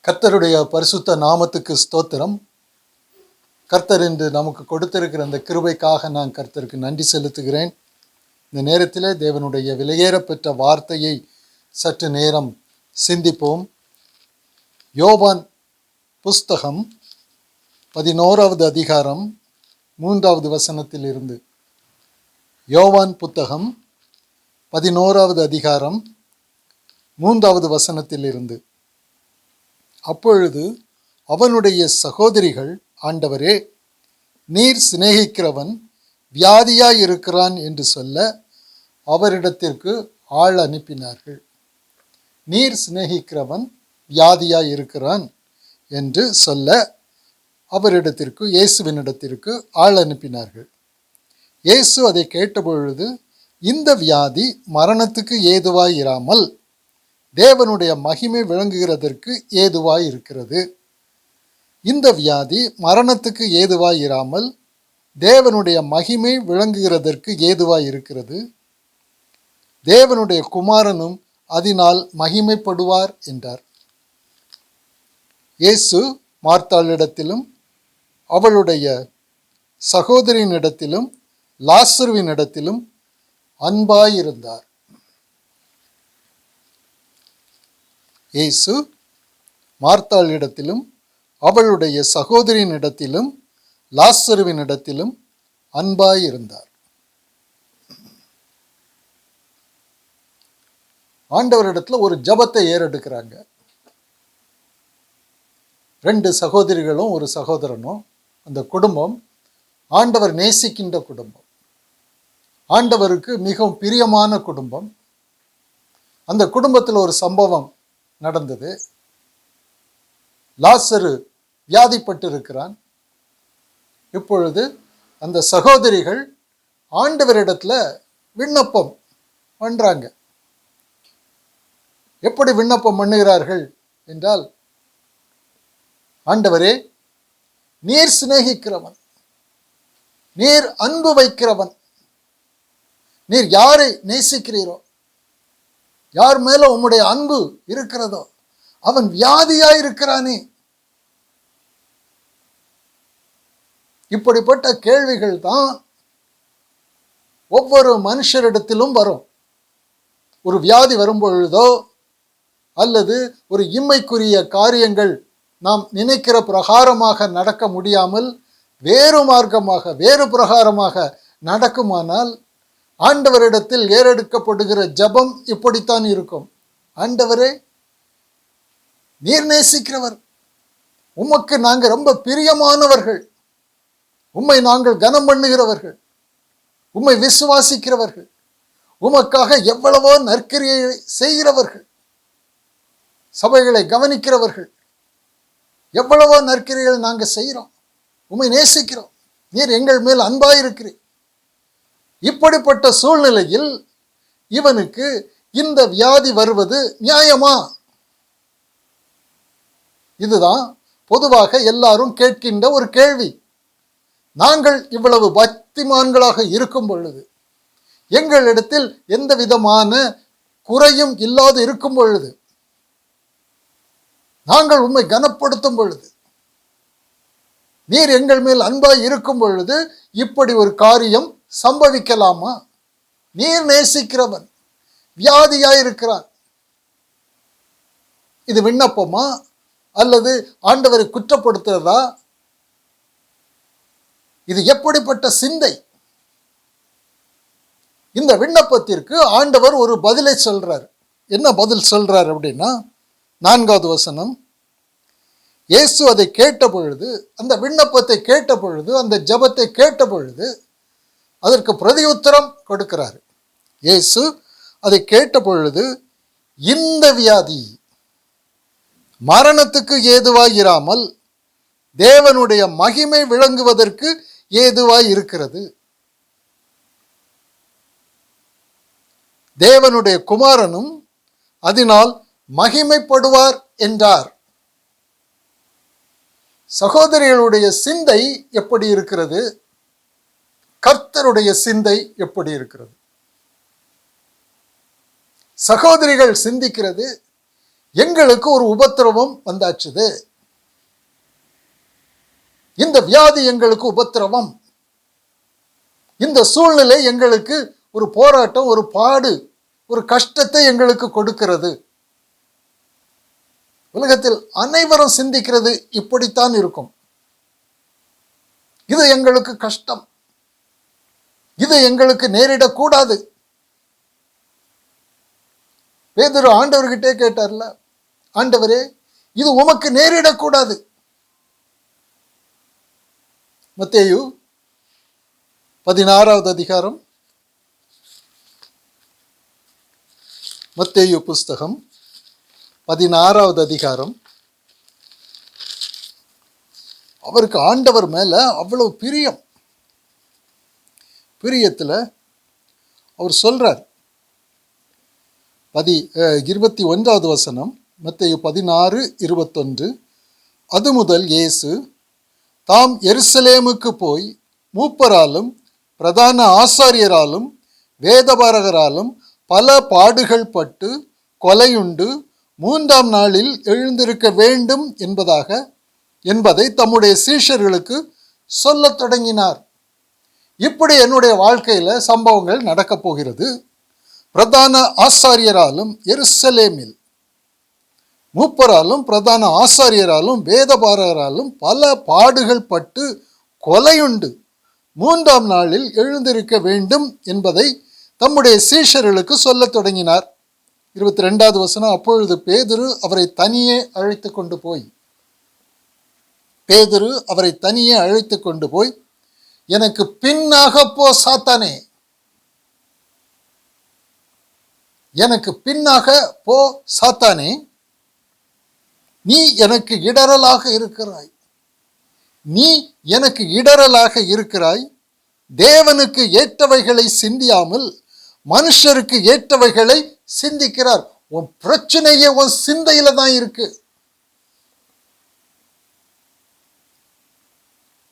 கர்த்தருடைய பரிசுத்த நாமத்துக்கு ஸ்தோத்திரம். கர்த்தர் என்று நமக்கு கொடுத்திருக்கிற அந்த கிருபைக்காக நான் கர்த்தருக்கு நன்றி செலுத்துகிறேன். இந்த நேரத்தில் தேவனுடைய விலையேறப்பெற்ற வார்த்தையை சற்று நேரம் சிந்திப்போம். யோவான் புஸ்தகம் 11வது அதிகாரம் 3வது வசனத்தில் இருந்து. யோவான் புத்தகம் 11வது அதிகாரம் 3வது வசனத்தில் இருந்து. அப்பொழுது அவனுடைய சகோதரிகள், ஆண்டவரே, நீர் சிநேகிக்கிறவன் வியாதியாயிருக்கிறான் என்று சொல்ல அவரிடத்திற்கு ஆள் அனுப்பினார்கள். நீர் சிநேகிக்கிறவன் வியாதியாயிருக்கிறான் என்று சொல்ல அவரிடத்திற்கு, இயேசுவினிடத்திற்கு ஆள் அனுப்பினார்கள். இயேசு அதை கேட்டபொழுது, இந்த வியாதி மரணத்துக்கு ஏதுவாய் இராமல் தேவனுடைய மகிமை விளங்குகிறதற்கு ஏதுவாய் இருக்கிறது. இந்த வியாதி மரணத்துக்கு ஏதுவாய் இராமல் தேவனுடைய மகிமை விளங்குகிறதற்கு ஏதுவாய் இருக்கிறது. தேவனுடைய குமாரனும் அதனால் மகிமைப்படுவார் என்றார். இயேசு மார்த்தாளிடத்திலும் அவளுடைய சகோதரியினிடத்திலும் லாசருவினிடத்திலும் அன்பாயிருந்தார். இயேசு மார்த்தாளிடத்திலும் அவளுடைய சகோதரியினிடத்திலும் லாசருவினிடத்திலும் அன்பாயிருந்தார். ஆண்டவரிடத்துல ஒரு ஜபத்தை ஏறெடுக்கிறாங்க. 2 சகோதரிகளும் ஒரு சகோதரனும். அந்த குடும்பம் ஆண்டவர் நேசிக்கின்ற குடும்பம், ஆண்டவருக்கு மிகவும் பிரியமான குடும்பம். அந்த குடும்பத்தில் ஒரு சம்பவம் நடந்தது. லாசரு வியாதிப்பட்டு இருக்கிறான். இப்பொழுது அந்த சகோதரிகள் ஆண்டவரிடத்துல விண்ணப்பம் பண்றாங்க. எப்படி விண்ணப்பம் பண்ணுகிறார்கள் என்றால், ஆண்டவரே, நீர் சிநேகிக்கிறவன், நீர் அன்பு வைக்கிறவன், நீர் யாரை நேசிக்கிறீரோ, யார் மேல உம்முடைய அன்பு இருக்கிறதோ அவன் வியாதியாயிருக்கிறானே. இப்படிப்பட்ட கேள்விகள் தான் ஒவ்வொரு மனுஷரிடத்திலும் வரும். ஒரு வியாதி வரும்பொழுதோ அல்லது ஒரு இம்மைக்குரிய காரியங்கள் நாம் நினைக்கிற பிரகாரமாக நடக்க முடியாமல் வேறு மார்க்கமாக வேறு பிரகாரமாக நடக்குமானால் ஆண்டவரிடத்தில் ஏறெடுக்கப்படுகிற ஜபம் இப்படித்தான் இருக்கும். ஆண்டவரே, நீர் நேசிக்கிறவர், உமக்கு நாங்கள் ரொம்ப பிரியமானவர்கள், உம்மை நாங்கள் கனம் பண்ணுகிறவர்கள், உம்மை விசுவாசிக்கிறவர்கள், உமக்காக எவ்வளவோ நற்கிரியை செய்கிறவர்கள், சபைகளை கவனிக்கிறவர்கள், எவ்வளவோ நற்கிரிகள் நாங்கள் செய்கிறோம், உம்மை நேசிக்கிறோம், நீர் எங்கள் மேல் அன்பாயிருக்கிறீர். இப்படிப்பட்ட சூழ்நிலையில் இவனுக்கு இந்த வியாதி வருவது நியாயமா? இதுதான் பொதுவாக எல்லாரும் கேட்கின்ற ஒரு கேள்வி. நாங்கள் இவ்வளவு பக்திமான்களாக இருக்கும் பொழுது, எங்களிடத்தில் எந்த விதமான குறையும் இல்லாது இருக்கும் பொழுது, நாங்கள் உம்மை கனப்படுத்தும் பொழுது, நீர் எங்கள் மேல் அன்பாய் இருக்கும் பொழுது இப்படி ஒரு காரியம் சம்பவிக்கலாமா? நீர் நேசிக்கிறவன் வியாதியாயிருக்கிறான். இது விண்ணப்பமா அல்லது ஆண்டவரை குற்றப்படுத்துறதா? இது எப்படிப்பட்ட சிந்தை? இந்த விண்ணப்பத்திற்கு ஆண்டவர் ஒரு பதிலை சொல்றார். என்ன பதில் சொல்றார் அப்படின்னா, 4வது வசனம். இயேசு அதை கேட்ட பொழுது, அந்த விண்ணப்பத்தை கேட்ட பொழுது, அந்த ஜபத்தை கேட்ட பொழுது அதற்கு பிரதியுத்தரம் கொடுக்கிறார். இயேசு அதை கேட்ட பொழுது, இந்த வியாதி மரணத்துக்கு ஏதுவாய் இராமல் தேவனுடைய மகிமை விளங்குவதற்கு ஏதுவாய் இருக்கிறது. தேவனுடைய குமாரனும் அதனால் மகிமைப்படுவார் என்றார். சகோதரிகளுடைய சிந்தை எப்படி இருக்கிறது? கர்த்தருடைய சிந்தை எப்படி இருக்கிறது? சகோதரிகள் சிந்திக்கிறது, எங்களுக்கு ஒரு உபத்திரவம் வந்தாச்சுது. இந்த வியாதி எங்களுக்கு உபத்திரவம், இந்த சூழ்நிலை எங்களுக்கு ஒரு போராட்டம், ஒரு பாடு, ஒரு கஷ்டத்தை எங்களுக்கு கொடுக்கிறது. உலகத்தில் அனைவரும் சிந்திக்கிறது இப்படித்தான் இருக்கும். இது எங்களுக்கு கஷ்டம், இது எங்களுக்கு நேரிடக்கூடாது. பேதுரு ஆண்டவர்கிட்டே கேட்டார்ல, ஆண்டவரே இது உமக்கு நேரிடக்கூடாது. மத்தேயு 16வது அதிகாரம், மத்தேயு புஸ்தகம் 16வது அதிகாரம். அவருக்கு ஆண்டவர் மேல அவ்வளவு பிரியத்துல அவர் சொல்றார். 21வது வசனம், மத்தேயு 16:21. அது முதல் இயேசு தாம் எருசலேமுக்கு போய் மூப்பராலும் பிரதான ஆசாரியராலும் வேதபாரகராலும் பல பாடுகள் பட்டு கொலையுண்டு 3ஆம் நாளில் எழுந்திருக்க வேண்டும் என்பதை தம்முடைய சீஷர்களுக்கு சொல்லத் தொடங்கினார். இப்படி என்னுடைய வாழ்க்கையில சம்பவங்கள் நடக்கப் போகிறது. பிரதான ஆசாரியராலும் எருசலேமில் மூப்பராலும் பிரதான ஆசாரியராலும் வேதபாரகராலும் பல பாடுகள் பட்டு கொலையுண்டு 3ஆம் நாளில் எழுந்திருக்க வேண்டும் என்பதை தம்முடைய சீஷர்களுக்கு சொல்லத் தொடங்கினார். 22வது வசனம், அப்பொழுது பேதுரு அவரை தனியே அழைத்து கொண்டு போய் எனக்கு பின்னாக போ சாத்தானே, எனக்கு பின்னாக போ சாத்தானே, நீ எனக்கு இடரலாக இருக்கிறாய். தேவனுக்கு ஏற்றவைகளை சிந்தியாமல் மனுஷருக்கு ஏற்றவைகளை சிந்திக்கிறார். உன் பிரச்சனையே உன் சிந்தையில தான் இருக்கு.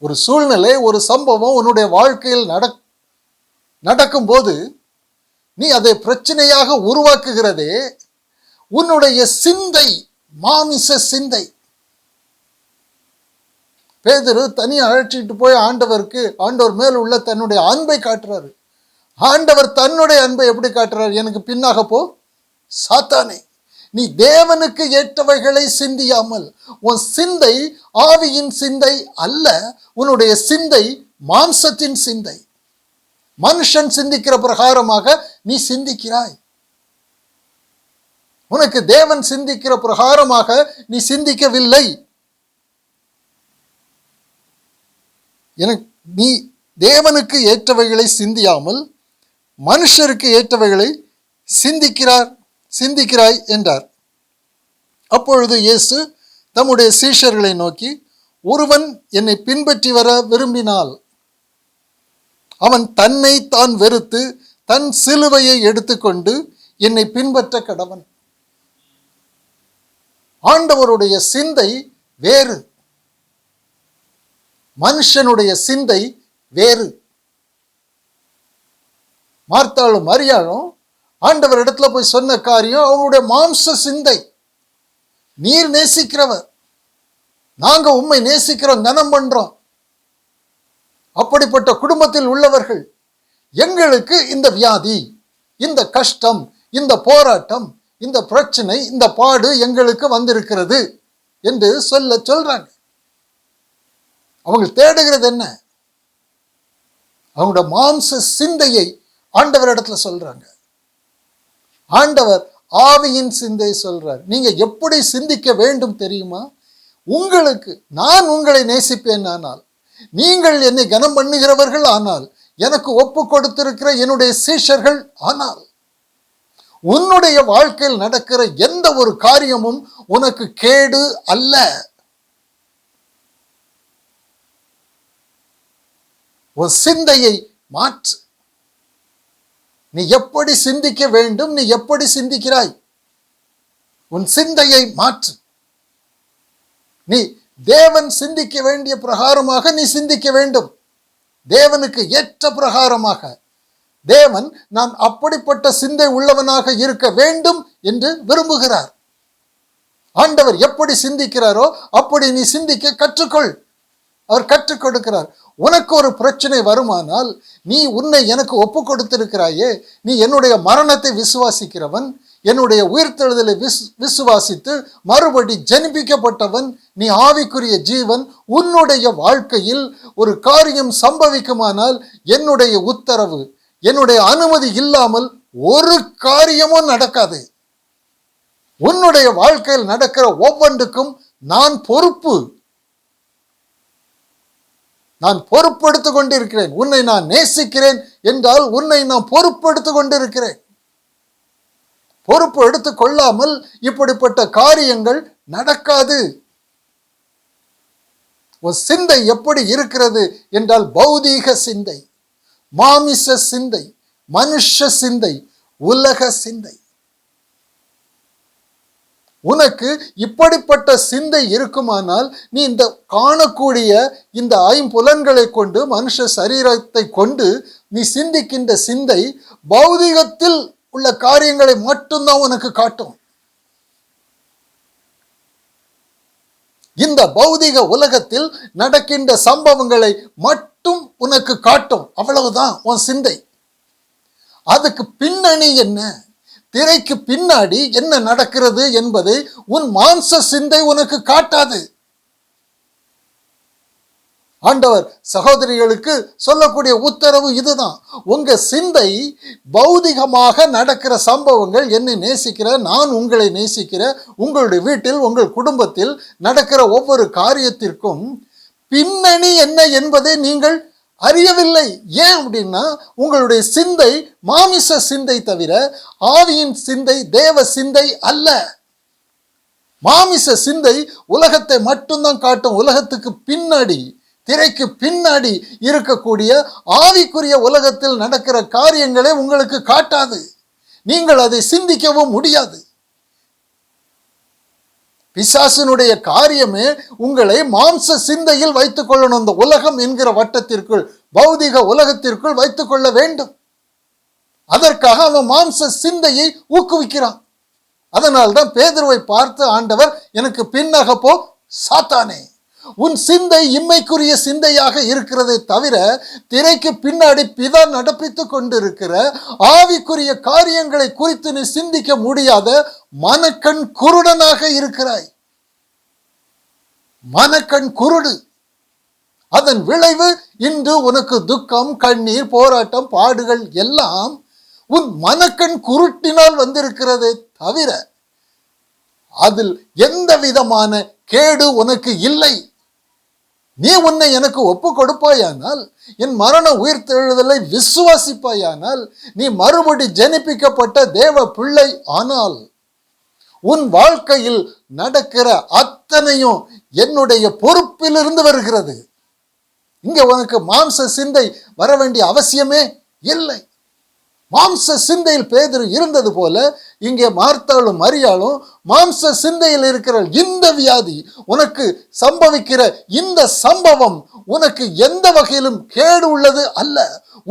ஒரு சூழ்நிலை, ஒரு சம்பவம் உன்னுடைய வாழ்க்கையில் நடக்கும்போது நீ அதை பிரச்சனையாக உருவாக்குகிறதே உன்னுடைய சிந்தை, மாமிச சிந்தை. பேதுரு தனியா அழைச்சிட்டு போய் ஆண்டவர் மேல் உள்ள தன்னுடைய அன்பை காட்டுறாரு. ஆண்டவர் தன்னுடைய அன்பை எப்படி காட்டுறாரு? எனக்கு பின்னாக போ சாத்தானே, நீ தேவனுக்கு ஏற்றவைகளை சிந்தியாமல், உன் சிந்தை ஆவியின் சிந்தை அல்ல, உன்னுடைய சிந்தை மாம்சத்தின் சிந்தை. மனுஷன் சிந்திக்கிற பிரகாரமாக நீ சிந்திக்கிறாய். உனக்கு தேவன் சிந்திக்கிற பிரகாரமாக நீ சிந்திக்கவில்லை. நீ தேவனுக்கு ஏற்றவைகளை சிந்தியாமல் மனுஷருக்கு ஏற்றவைகளை சிந்திக்கிறாய் என்றார். அப்பொழுது இயேசு தம்முடைய சீஷர்களை நோக்கி, ஒருவன் என்னை பின்பற்றி வர விரும்பினால் அவன் தன்னை தான் வெறுத்து தன் சிலுவையை எடுத்துக்கொண்டு என்னை பின்பற்ற கடவன். ஆண்டவருடைய சிந்தை வேறு, மனுஷனுடைய சிந்தை வேறு. மார்த்தாளும் மரியாளும் ஆண்டவர் இடத்துல போய் சொன்ன காரியம் அவங்களுடைய மாம்ச சிந்தை. நீர் நேசிக்கிறவர், நாங்க உம்மை நேசிக்கிறோம், கனம் பண்றோம். அப்படிப்பட்ட குடும்பத்தில் உள்ளவர்கள், எங்களுக்கு இந்த வியாதி, இந்த கஷ்டம், இந்த போராட்டம், இந்த பிரச்சனை, இந்த பாடு எங்களுக்கு வந்திருக்கிறது என்று சொல்றாங்க. அவங்க தேடுகிறது என்ன? அவங்களோட மாம்ச சிந்தையை ஆண்டவர் இடத்துல சொல்றாங்க. ஆண்டவர் ஆவியின் சிந்தை சொல்றார். நீங்க எப்படி சிந்திக்க வேண்டும் தெரியுமா? நான் உங்களை நேசிப்பேன் ஆனால், நீங்கள் என்னை கனம் பண்ணுகிறவர்கள் ஆனால், எனக்கு ஒப்பு கொடுத்திருக்கிற என்னுடைய சீஷர்கள் ஆனால், உன்னுடைய வாழ்க்கையில் நடக்கிற எந்த ஒரு காரியமும் உனக்கு கேடு அல்ல. உன் சிந்தையை மாற்று. நீ எப்படி சிந்திக்க வேண்டும், நீ எப்படி சிந்திக்கிறாய், உன் சிந்தையை மாற்று. நீ தேவன் சிந்திக்க வேண்டிய பிரகாரமாக நீ சிந்திக்க வேண்டும். தேவனுக்கு ஏற்ற பிரகாரமாக. தேவன் நான் அப்படிப்பட்ட சிந்தை உள்ளவனாக இருக்க வேண்டும் என்று விரும்புகிறார். ஆண்டவர் எப்படி சிந்திக்கிறாரோ அப்படி நீ சிந்திக்க கற்றுக்கொள். அவர் கற்றுக் கொடுக்கிறார். உனக்கு ஒரு பிரச்சனை வருமானால், நீ உன்னை எனக்கு ஒப்பு கொடுத்திருக்கிறாயே, நீ என்னுடைய மரணத்தை விசுவாசிக்கிறவன், என்னுடைய உயிர்த்தெழுதலை விசுவாசித்து மறுபடி ஜனிப்பிக்கப்பட்டவன், நீ ஆவிக்குரிய ஜீவன். உன்னுடைய வாழ்க்கையில் ஒரு காரியம் சம்பவிக்குமானால் என்னுடைய உத்தரவு, என்னுடைய அனுமதி இல்லாமல் ஒரு காரியமும் நடக்காது. உன்னுடைய வாழ்க்கையில் நடக்கிற ஒவ்வொன்றுக்கும் நான் பொறுப்பு. நான் பொறுப்பெடுத்து கொண்டிருக்கிறேன். உன்னை நான் நேசிக்கிறேன் என்றால் உன்னை நான் பொறுப்பெடுத்து கொண்டிருக்கிறேன். பொறுப்பு எடுத்து கொள்ளாமல் இப்படிப்பட்ட காரியங்கள் நடக்காது. ஒரு சிந்தை எப்படி இருக்கிறது என்றால் பௌதீக சிந்தை, மாமிச சிந்தை, மனுஷ சிந்தை, உலக சிந்தை. உனக்கு இப்படிப்பட்ட சிந்தை இருக்குமானால், நீ இந்த காணக்கூடிய இந்த ஐம்புலன்களை கொண்டு, மனுஷ சரீரத்தை கொண்டு நீ சிந்திக்கின்ற சிந்தை பௌதிகத்தில் உள்ள காரியங்களை மட்டும்தான் உனக்கு காட்டும். இந்த பௌதிக உலகத்தில் நடக்கின்ற சம்பவங்களை மட்டும் உனக்கு காட்டும். அவ்வளவுதான் உன் சிந்தை. அதுக்கு பின்னணி என்ன, திரைக்கு பின்னாடி என்ன நடக்கிறது என்பதை உன் மாம்ச சிந்தை உனக்கு காட்டாது. ஆண்டவர் சகோதரிகளுக்கு சொல்லக்கூடிய உத்தரவு இதுதான். உங்க சிந்தை பௌதிகமாக நடக்கிற சம்பவங்கள், என்னை நேசிக்கிற, நான் உங்களை நேசிக்கிற, உங்களுடைய வீட்டில் உங்கள் குடும்பத்தில் நடக்கிற ஒவ்வொரு காரியத்திற்கும் பின்னணி என்ன என்பதை நீங்கள் அறியவில்லை. ஏன் அப்படின்னா, உங்களுடைய சிந்தை மாமிச சிந்தை தவிர ஆவியின் சிந்தை தேவ சிந்தை அல்ல. மாமிச சிந்தை உலகத்தை மட்டும்தான் காட்டும். உலகத்துக்கு பின்னாடி, திரைக்கு பின்னாடி இருக்கக்கூடிய ஆவிக்குரிய உலகத்தில் நடக்கிற காரியங்களை உங்களுக்கு காட்டாது. நீங்கள் அதை சிந்திக்கவும் முடியாது. பிசாசினுடைய காரியமே உங்களை மாம்ச சிந்தையில் வைத்துக் கொள்ளணும். இந்த உலகம் என்கிற வட்டத்திற்குள், பௌதிக உலகத்திற்குள் வைத்துக் கொள்ள வேண்டும். அதற்காக அவன் மாம்ச சிந்தையை ஊக்குவிக்கிறான். அதனால்தான் பேதுருவை பார்த்து ஆண்டவர், எனக்கு பின்னாக போ சாத்தானே, உன் சிந்தை இம்மைக்குரிய சிந்தையாக இருக்கிறதை தவிர திரைக்கு பின்னாடி பிதா நடப்பித்துக் கொண்டிருக்கிற ஆவிக்குரிய காரியங்களை குறித்து நீ சிந்திக்க முடியாத மனக்கண் குருடனாக இருக்கிறாய். மனக்கண் குருடு. அதன் விளைவு இன்று உனக்கு துக்கம், கண்ணீர், போராட்டம், பாடுகள் எல்லாம் உன் மனக்கண் குருட்டினால் வந்திருக்கிறதே தவிர அதில் எந்த விதமான கேடு உனக்கு இல்லை. நீ உன்னை எனக்கு ஒப்பு கொடுப்பாயானால், என் மரண உயிர்த்தெழுதலை விசுவாசிப்பாயானால், நீ மறுபடி ஜனிப்பிக்கப்பட்ட தேவ பிள்ளை ஆனால், உன் வாழ்க்கையில் நடக்கிற அத்தனையும் என்னுடைய பொறுப்பிலிருந்து வருகிறது. இங்க உனக்கு மாம்ச சிந்தை வர வேண்டிய அவசியமே இல்லை. மாம்ச சிந்தையில் பேதுரு இருந்தது போல இங்கே மார்த்தாளும் மரியாளும் மாம்ச சிந்தையில் இருக்கிற இந்த வியாதி, உனக்கு சம்பவிக்கிற இந்த சம்பவம் உனக்கு எந்த வகையிலும் கேடு உள்ளது அல்ல.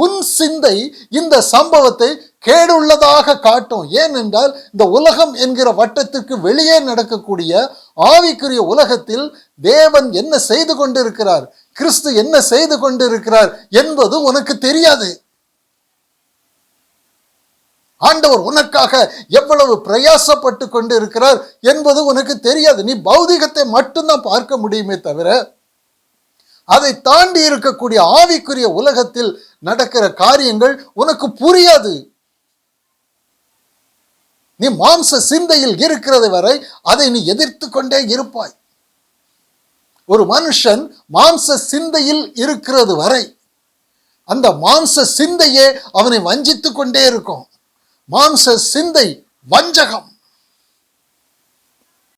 உன் சிந்தை இந்த சம்பவத்தை கேடு உள்ளதாக காட்டும். ஏனென்றால் இந்த உலகம் என்கிற வட்டத்திற்கு வெளியே நடக்கக்கூடிய ஆவிக்குரிய உலகத்தில் தேவன் என்ன செய்து கொண்டிருக்கிறார், கிறிஸ்து என்ன செய்து கொண்டிருக்கிறார் என்பது உனக்கு தெரியாது. ஆண்டவர் உனக்காக எவ்வளவு பிரயாசப்பட்டு கொண்டு இருக்கிறார் என்பது உனக்கு தெரியாது. நீ பௌதிகத்தை மட்டும்தான் பார்க்க முடியுமே தவிர அதை தாண்டி இருக்கக்கூடிய ஆவிக்குரிய உலகத்தில் நடக்கிற காரியங்கள் உனக்கு புரியாது. நீ மாம்ச சிந்தையில் இருக்கிறது வரை அதை நீ எதிர்த்து கொண்டே இருப்பாய். ஒரு மனுஷன் மாம்ச சிந்தையில் இருக்கிறது வரை அந்த மாம்ச சிந்தையே அவனை வஞ்சித்து கொண்டே இருக்கும். மாம்ச சிந்தை வஞ்சகம்.